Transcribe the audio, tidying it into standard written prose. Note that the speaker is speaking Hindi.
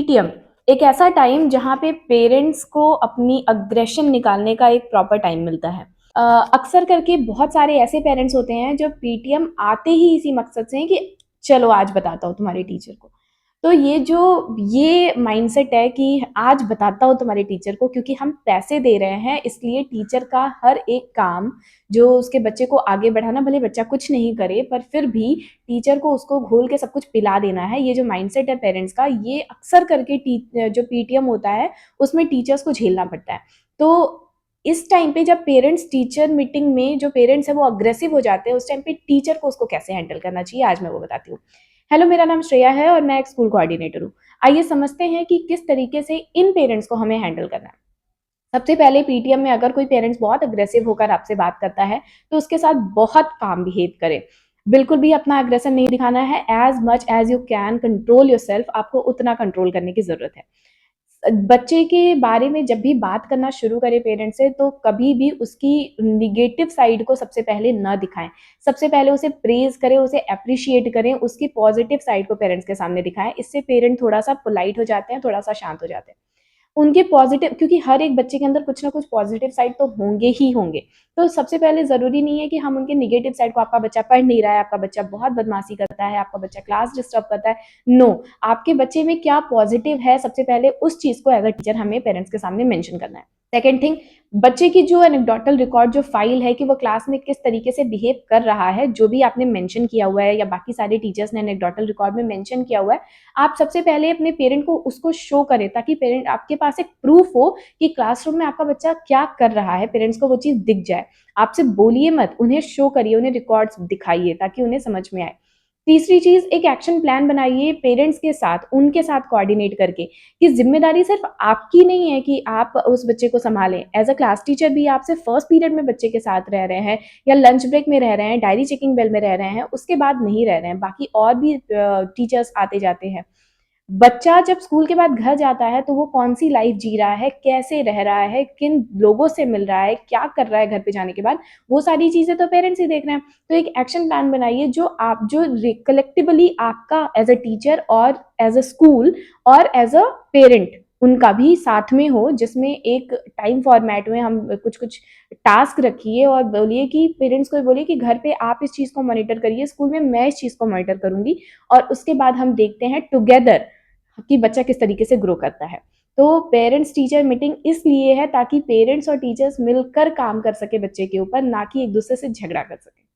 पीटीएम एक ऐसा टाइम जहाँ पे पेरेंट्स को अपनी अग्रेशन निकालने का एक प्रॉपर टाइम मिलता है। अ, अक्सर करके बहुत सारे ऐसे पेरेंट्स होते हैं जो पीटीएम आते ही इसी मकसद से हैं कि चलो आज बताता हूँ तुम्हारे टीचर को। तो ये माइंडसेट है कि आज बताता हूँ तुम्हारे टीचर को, क्योंकि हम पैसे दे रहे हैं इसलिए टीचर का हर एक काम जो उसके बच्चे को आगे बढ़ाना, भले बच्चा कुछ नहीं करे पर फिर भी टीचर को उसको घोल के सब कुछ पिला देना है। ये जो माइंडसेट है पेरेंट्स का, ये अक्सर करके जो पीटीएम होता है उसमें टीचर्स को झेलना पड़ता है। तो इस टाइम पे जब पेरेंट्स टीचर मीटिंग में जो पेरेंट्स है वो अग्रेसिव हो जाते हैं, उस टाइम पे टीचर को उसको कैसे हैंडल करना चाहिए आज मैं वो बताती हूँ। हेलो, मेरा नाम श्रेया है और मैं एक स्कूल कोऑर्डिनेटर हूँ। आइए समझते हैं कि किस तरीके से इन पेरेंट्स को हमें हैंडल करना है। सबसे पहले पीटीएम में अगर कोई पेरेंट्स बहुत अग्रेसिव होकर आपसे बात करता है तो उसके साथ बहुत काम बिहेव करें। बिल्कुल भी अपना अग्रेशन नहीं दिखाना है। As much as you can control yourself, आपको उतना कंट्रोल करने की जरूरत है। बच्चे के बारे में जब भी बात करना शुरू करें पेरेंट्स से, तो कभी भी उसकी निगेटिव साइड को सबसे पहले ना दिखाएं। सबसे पहले उसे प्रेज करें, उसे अप्रिशिएट करें, उसकी पॉजिटिव साइड को पेरेंट्स के सामने दिखाएं। इससे पेरेंट थोड़ा सा पोलाइट हो जाते हैं, थोड़ा सा शांत हो जाते हैं। उनके पॉजिटिव, क्योंकि हर एक बच्चे के अंदर कुछ ना कुछ पॉजिटिव साइड तो होंगे ही होंगे। तो सबसे पहले ज़रूरी नहीं है कि हम उनके नेगेटिव साइड को, आपका बच्चा पढ़ नहीं रहा है, आपका बच्चा बहुत बदमाशी करता है, आपका बच्चा क्लास डिस्टर्ब करता है। नो, आपके बच्चे में क्या पॉजिटिव है, सबसे पहले उस चीज़ को एज़ अ टीचर हमें पेरेंट्स के सामने मेंशन करना है। सेकंड थिंग, बच्चे की जो एनेक्डोटल रिकॉर्ड, जो फाइल है कि वो क्लास में किस तरीके से बिहेव कर रहा है, जो भी आपने मेंशन किया हुआ है या बाकी सारे टीचर्स ने एनेक्डोटल रिकॉर्ड में मेंशन किया हुआ है, आप सबसे पहले अपने पेरेंट को उसको शो करें, ताकि पेरेंट आपके पास एक प्रूफ हो कि क्लासरूम में आपका बच्चा क्या कर रहा है, पेरेंट्स को वो चीज़ दिख जाए। आपसे बोलिए मत, उन्हें शो करिए, उन्हें रिकॉर्ड्स दिखाइए ताकि उन्हें समझ में आए। तीसरी चीज़, एक एक्शन प्लान बनाइए पेरेंट्स के साथ, उनके साथ कोऑर्डिनेट करके, कि ज़िम्मेदारी सिर्फ़ आपकी नहीं है कि आप उस बच्चे को सँभालें। एज़ अ क्लास टीचर भी आप सिर्फ़ फर्स्ट पीरियड में बच्चे के साथ रह रहे हैं या लंच ब्रेक में रह रहे हैं, डायरी चेकिंग बेल में रह रहे हैं, उसके बाद नहीं रह रहे हैं। बाकी और भी टीचर्स आते जाते हैं। बच्चा जब स्कूल के बाद घर जाता है तो वो कौन-सी लाइफ़ जी रहा है, कैसे रह रहा है, किन लोगों से मिल रहा है, क्या कर रहा है घर पे जाने के बाद, वो सारी चीज़ें तो पेरेंट्स ही देख रहे हैं। तो एक एक्शन प्लान बनाइए जो कलेक्टिवली आपका एज़ अ टीचर और एज़ अ स्कूल और एज़ अ पेरेंट उनका भी साथ में हो, जिसमें एक टाइम फॉर्मेट में हम कुछ-कुछ टास्क रखिए और बोलिए कि पेरेंट्स को बोलिए कि घर पे आप इस चीज़ को मॉनिटर करिए, स्कूल में मैं इस चीज़ को मॉनिटर करूँगी और उसके बाद हम देखते हैं टुगेदर कि बच्चा किस तरीके से ग्रो करता है। तो पेरेंट्स टीचर मीटिंग इसलिए है ताकि पेरेंट्स और टीचर्स मिलकर काम कर सके बच्चे के ऊपर, ना कि एक दूसरे से झगड़ा कर सके।